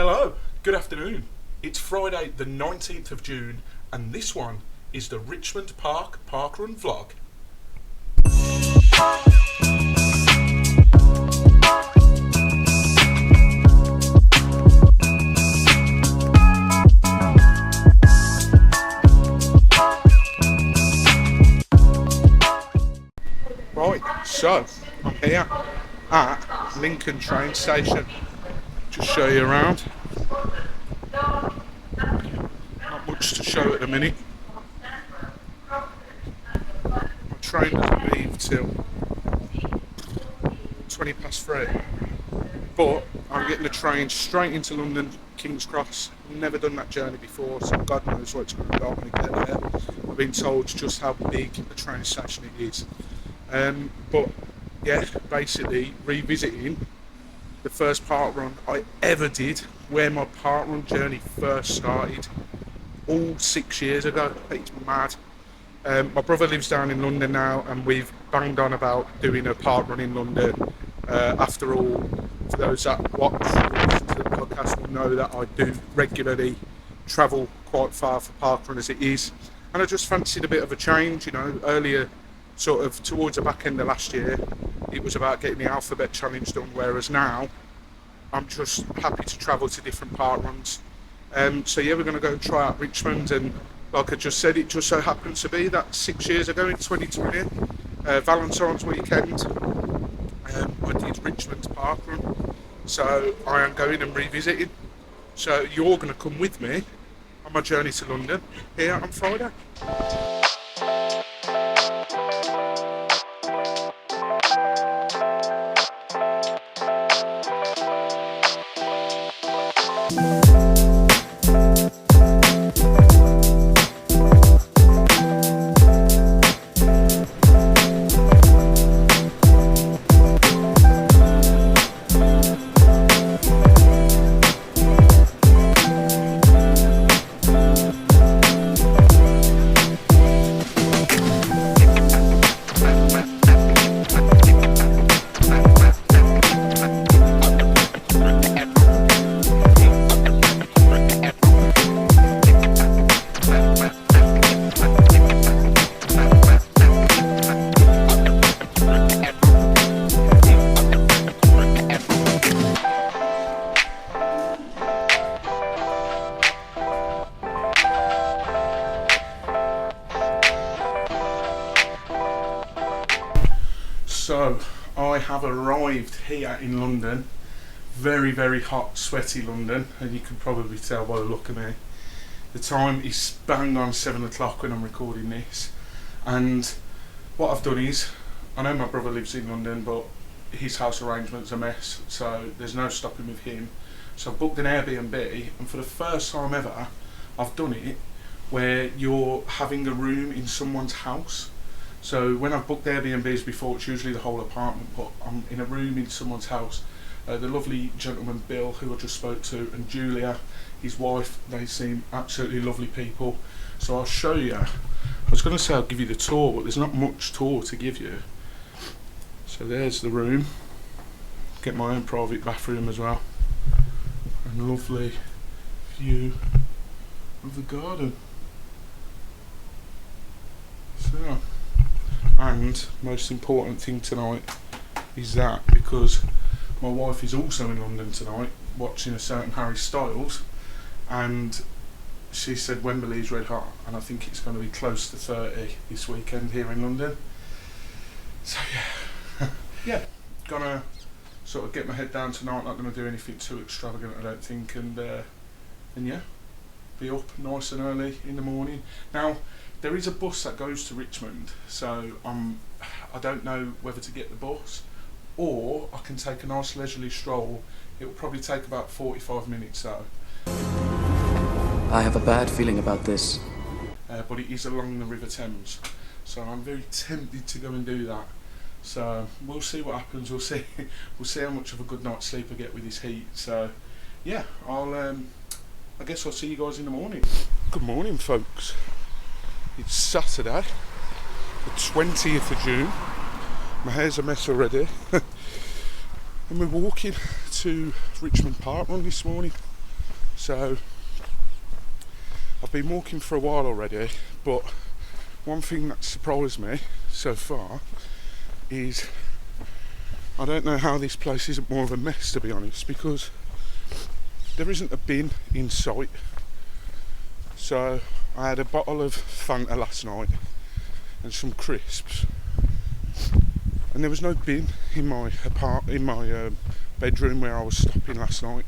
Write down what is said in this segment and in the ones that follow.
Hello, good afternoon. It's Friday the 19th of June and this one is the Richmond Park Parkrun vlog. Right, so I'm here at Lincoln train station. Just show you around. Not much to show at the minute. My train doesn't leave till 20 past 3. But I'm getting the train straight into London, King's Cross. Never done that journey before, so God knows what it's going to be like when I get there. I've been told just how big a train station it is. But yeah, basically revisiting the first parkrun I ever did, where my parkrun journey first started, all 6 years ago. It's mad. My brother lives down in London now, and we've banged on about doing a parkrun in London. After all, for those that watch or listen to the podcast will know that I do regularly travel quite far for parkrun as it is, and I just fancied a bit of a change. You know, earlier, sort of towards the back end of last year, it was about getting the alphabet challenge done, whereas now I'm just happy to travel to different parkruns. So yeah, we're going to go and try out Richmond, and like I just said, it just so happens to be that 6 years ago in 2020, Valentine's weekend, I did Richmond Parkrun, so I am going and revisiting. So you're going to come with me on my journey to London here on Friday. So I have arrived here in London, very, very hot, sweaty London, and you can probably tell by the look of me. The time is bang on 7 o'clock when I'm recording this, and what I've done is, I know my brother lives in London, but his house arrangement's a mess, so there's no stopping with him. So I've booked an Airbnb, and for the first time ever, I've done it where you're having a room in someone's house. So when I've booked Airbnbs before, it's usually the whole apartment, but I'm in a room in someone's house. The lovely gentleman Bill, who I just spoke to, and Julia, his wife, they seem absolutely lovely people. So I'll show you. I was going to say I'll give you the tour, but there's not much tour to give you. So there's the room. Get my own private bathroom as well. And lovely view of the garden. So, and most important thing tonight is that, because my wife is also in London tonight watching a certain Harry Styles, and she said Wembley's red hot, and I think it's going to be close to 30 this weekend here in London. So yeah, gonna sort of get my head down tonight, not going to do anything too extravagant I don't think, and yeah, be up nice and early in the morning. Now there is a bus that goes to Richmond, so I don't know whether to get the bus or I can take a nice leisurely stroll. It will probably take about 45 minutes though. I have a bad feeling about this. But it is along the River Thames, so I'm very tempted to go and do that. So we'll see what happens. We'll see how much of a good night's sleep I get with this heat. So yeah, I guess I'll see you guys in the morning. Good morning, folks. It's Saturday, the 20th of June. My hair's a mess already. And we're walking to Richmond Parkrun this morning. So I've been walking for a while already, but one thing that surprised me so far is I don't know how this place isn't more of a mess, to be honest, because there isn't a bin in sight. So I had a bottle of Fanta last night and some crisps, and there was no bin in my bedroom where I was stopping last night.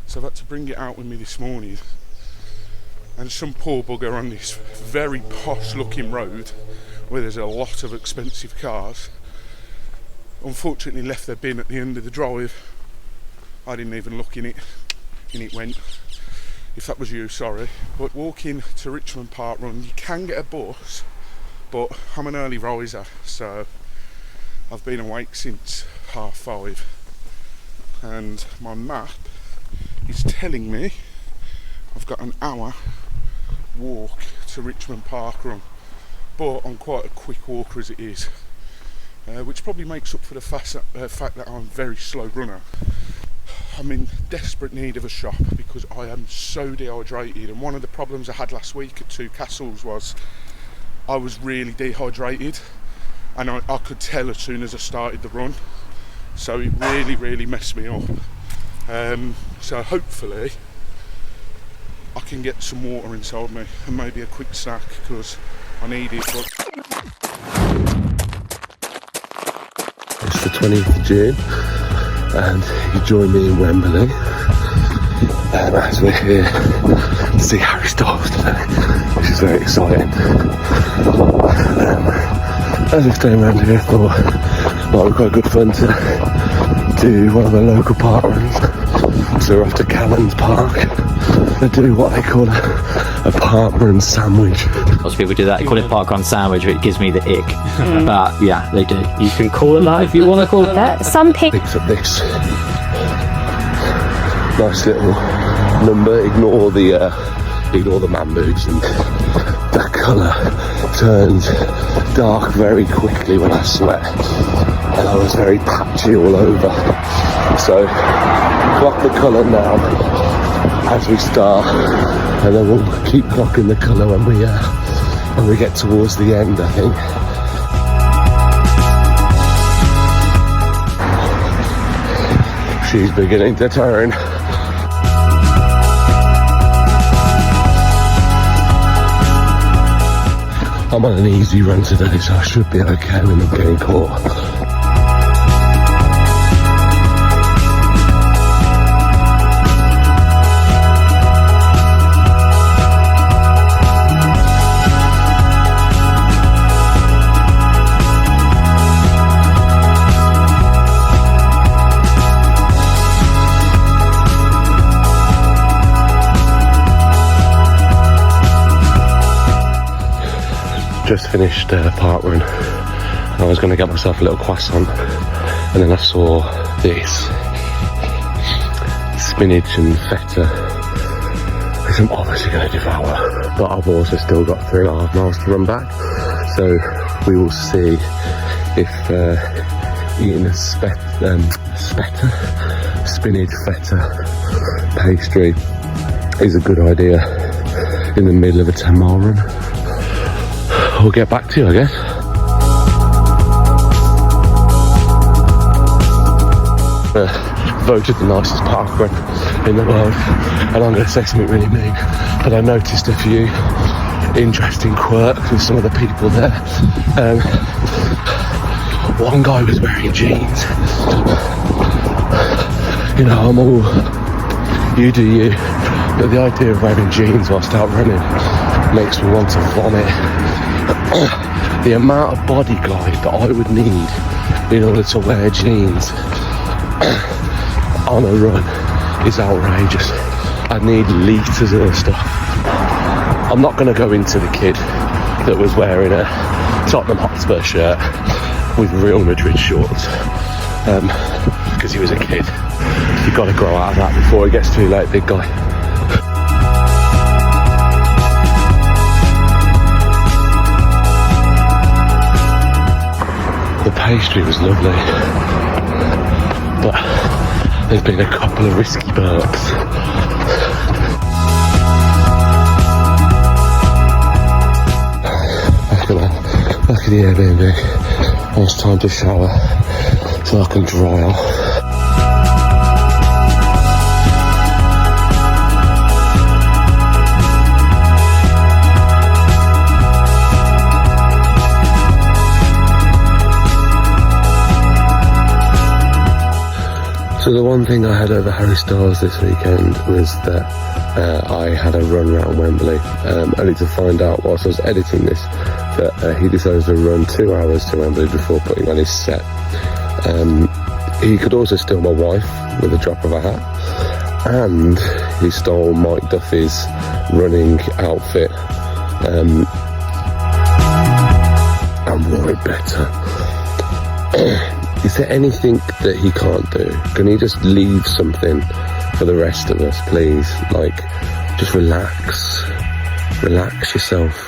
So I've had to bring it out with me this morning. And some poor bugger on this very posh looking road where there's a lot of expensive cars unfortunately left their bin at the end of the drive. I didn't even look in it, and it went. If that was you, sorry. But walking to Richmond Parkrun, you can get a bus, but I'm an early riser, so I've been awake since 5:30, and my map is telling me I've got an hour walk to Richmond Parkrun, but I'm quite a quick walker as it is, which probably makes up for the fact that I'm a very slow runner. I'm in desperate need of a shop because I am so dehydrated, and one of the problems I had last week at Two Castles was I was really dehydrated, and I could tell as soon as I started the run, so it really messed me up. So hopefully I can get some water inside me and maybe a quick snack because I need it. But it's the 20th of June and you join me in Wembley, as we're here to see Harry Styles today, which is very exciting. As we're staying around here, I thought it might be quite good fun to do one of the local park runs. So we're off to Richmond Park. They do what they call a Parkrun sandwich. Lots of people do that. They call it Parkrun sandwich, which gives me the ick. But yeah, they do. You can call it that if you want to call it that. Some people Picks up this nice little number. Ignore the man boobs, and the colour turns dark very quickly when I sweat, and I was very patchy all over. So clock the colour now as we start, and then we'll keep clocking the colour when we get towards the end, I think. She's beginning to turn. I'm on an easy run today, so I should be okay when I'm getting caught. Just finished Parkrun. I was going to get myself a little croissant, and then I saw this spinach and feta, which I'm obviously going to devour. But I've also still got 3.5 miles to run back, so we will see if eating a spinach feta pastry is a good idea in the middle of a 10-mile run. We'll get back to you, I guess. Voted the nicest parkrun in the world, and I'm going to say something really mean, but I noticed a few interesting quirks with some of the people there. One guy was wearing jeans. You know, I'm all you do you, but the idea of wearing jeans whilst out running makes me want to vomit. The amount of body glide that I would need in order to wear jeans on a run is outrageous. I need litres of stuff. I'm not going to go into the kid that was wearing a Tottenham Hotspur shirt with Real Madrid shorts, because he was a kid. You've got to grow out of that before it gets too late, big guy. The pastry was lovely, but there's been a couple of risky burps. in the Airbnb. Now it's time to shower so I can dry off. So the one thing I had over Harry Styles this weekend was that I had a run around Wembley, only to find out whilst I was editing this that he decided to run 2 hours to Wembley before putting on his set. He could also steal my wife with a drop of a hat, and he stole Mike Duffy's running outfit and wore it better. Is there anything that he can't do? Can he just leave something for the rest of us, please? Like, just relax. Relax yourself.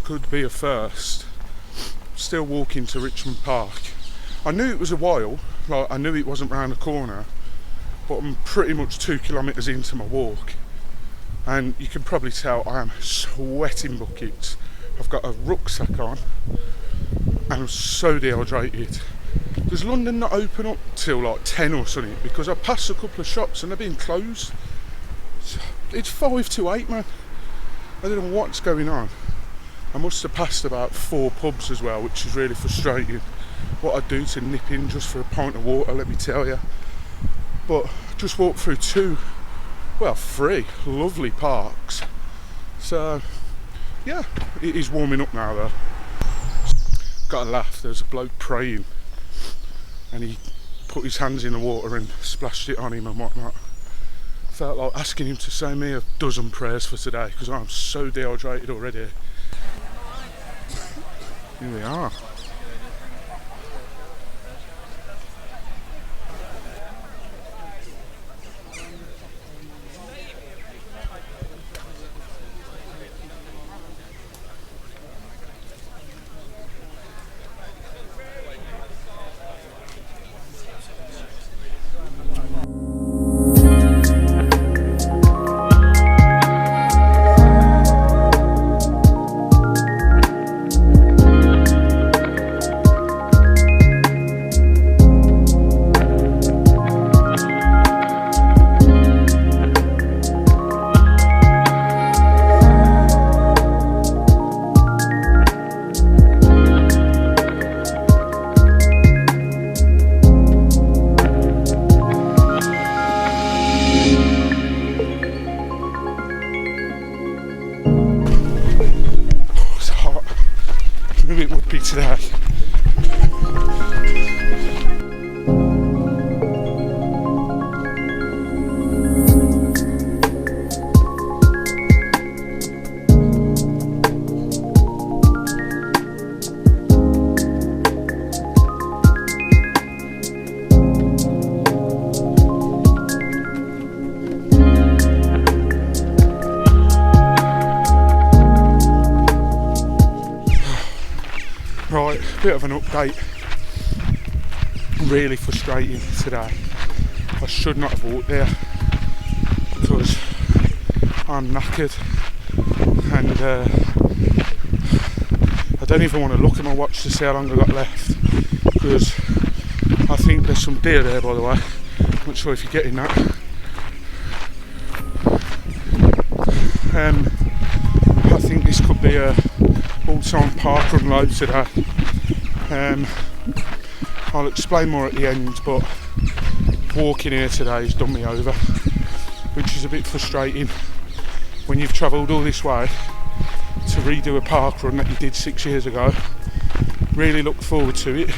Could be a first. Still walking to Richmond Park. I knew it was a while, like I knew it wasn't round the corner, but I'm pretty much 2 kilometres into my walk, and you can probably tell I am sweating buckets. I've got a rucksack on and I'm so dehydrated. Does London not open up till like 10 or something? Because I passed a couple of shops and they've been closed. It's 5 to 8, man. I don't know what's going on. I must have passed about 4 pubs as well, which is really frustrating. What I do to nip in just for a pint of water, let me tell you. But just walked through 3 lovely parks. So yeah, it is warming up now though. Got a laugh, there's a bloke praying and he put his hands in the water and splashed it on him and whatnot. Felt like asking him to say me a dozen prayers for today because I'm so dehydrated already. Here we are. It would be today. Right, bit of an update. Really frustrating today. I should not have walked there because I'm knackered and I don't even want to look at my watch to see how long I've got left because I think there's some deer there, by the way. I'm not sure if you're getting that. I think this could be a all-time parkrun load today. I'll explain more at the end, but walking here today has done me over, which is a bit frustrating when you've travelled all this way to redo a parkrun that you did 6 years ago. Really looked forward to it.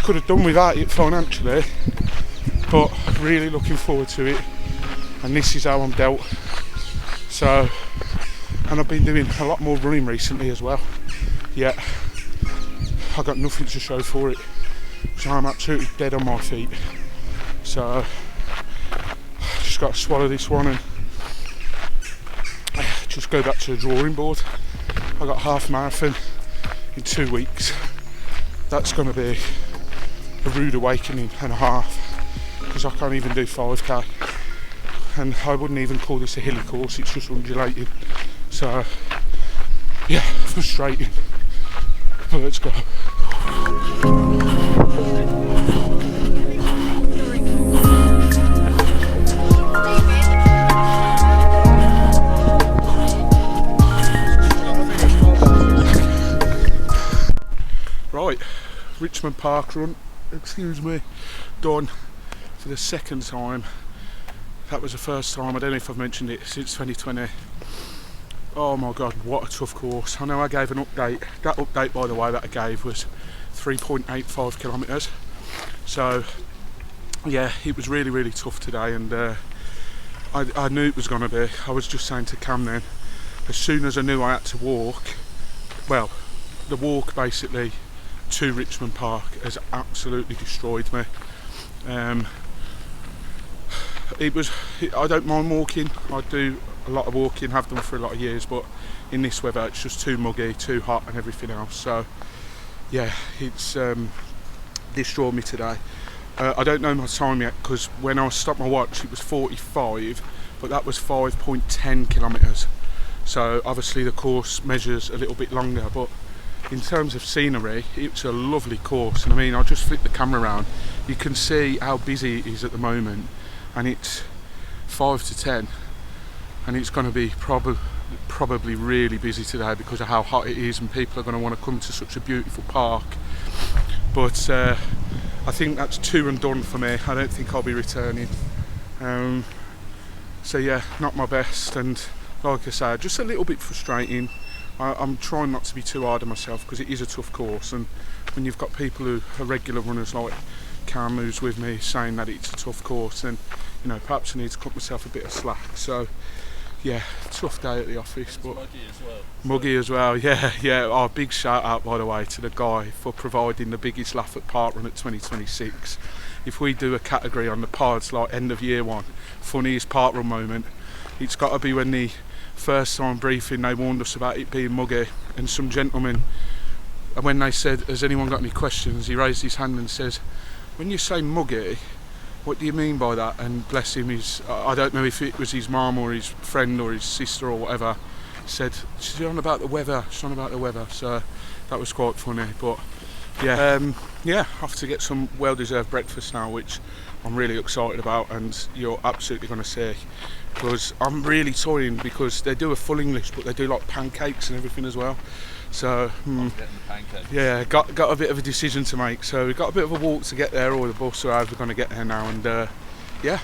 Could have done without it financially, but really looking forward to it, and this is how I'm dealt. So, and I've been doing a lot more running recently as well. Yet I got nothing to show for it, so I'm absolutely dead on my feet. So just got to swallow this one and just go back to the drawing board. I got half marathon in 2 weeks. That's going to be a rude awakening and a half, because I can't even do 5k, and I wouldn't even call this a hilly course, it's just undulating. So yeah, frustrating, but let's go. Right, Richmond Parkrun, excuse me, done for the second time. That was the first time, I don't know if I've mentioned it, since 2020. Oh my god, what a tough course. I know I gave an update. That update, by the way, that I gave was 3.85 kilometres. So yeah, it was really, really tough today, and I knew it was going to be. I was just saying to Cam then, as soon as I knew I had to walk, well, the walk basically to Richmond Park has absolutely destroyed me. I don't mind walking, I do a lot of walking, have done for a lot of years, but in this weather it's just too muggy, too hot and everything else. So yeah, it's destroyed me today. I don't know my time yet, because when I stopped my watch it was 45, but that was 5.10 kilometres. So obviously the course measures a little bit longer, but in terms of scenery, it's a lovely course. And I mean, I'll just flip the camera around, you can see how busy it is at the moment, and it's 5 to 10, and it's going to be probably really busy today because of how hot it is, and people are going to want to come to such a beautiful park. But I think that's 2 and done for me. I don't think I'll be returning. So yeah, not my best, and like I say, just a little bit frustrating. I'm trying not to be too hard on myself, because it is a tough course, and when you've got people who are regular runners like Cam, who's with me, saying that it's a tough course, then you know, perhaps I need to cut myself a bit of slack. So yeah, tough day at the office, but muggy as well. Yeah. Oh, big shout out, by the way, to the guy for providing the biggest laugh at Parkrun at 2026. If we do a category on the pods like end of year one, funniest Parkrun moment, it's got to be when the first time briefing they warned us about it being muggy, and some gentleman, and when they said, has anyone got any questions, he raised his hand and says, when you say muggy, what do you mean by that? And bless him, I don't know if it was his mum or his friend or his sister or whatever, said, she's on about the weather, so that was quite funny. But yeah, off to get some well-deserved breakfast now, which I'm really excited about, and you're absolutely going to see, because I'm really toying, because they do a full English, but they do like pancakes and everything as well. So yeah, got a bit of a decision to make. So we've got a bit of a walk to get there, or the bus, or however we're going to get there now. And yeah,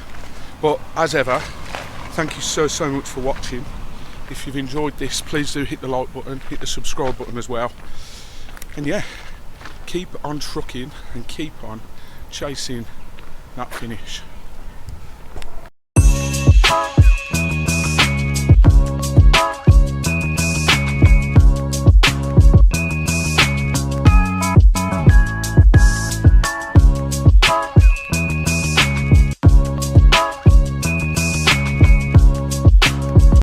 but as ever, thank you so much for watching. If you've enjoyed this, please do hit the like button, hit the subscribe button as well, and yeah, keep on trucking and keep on chasing that finish.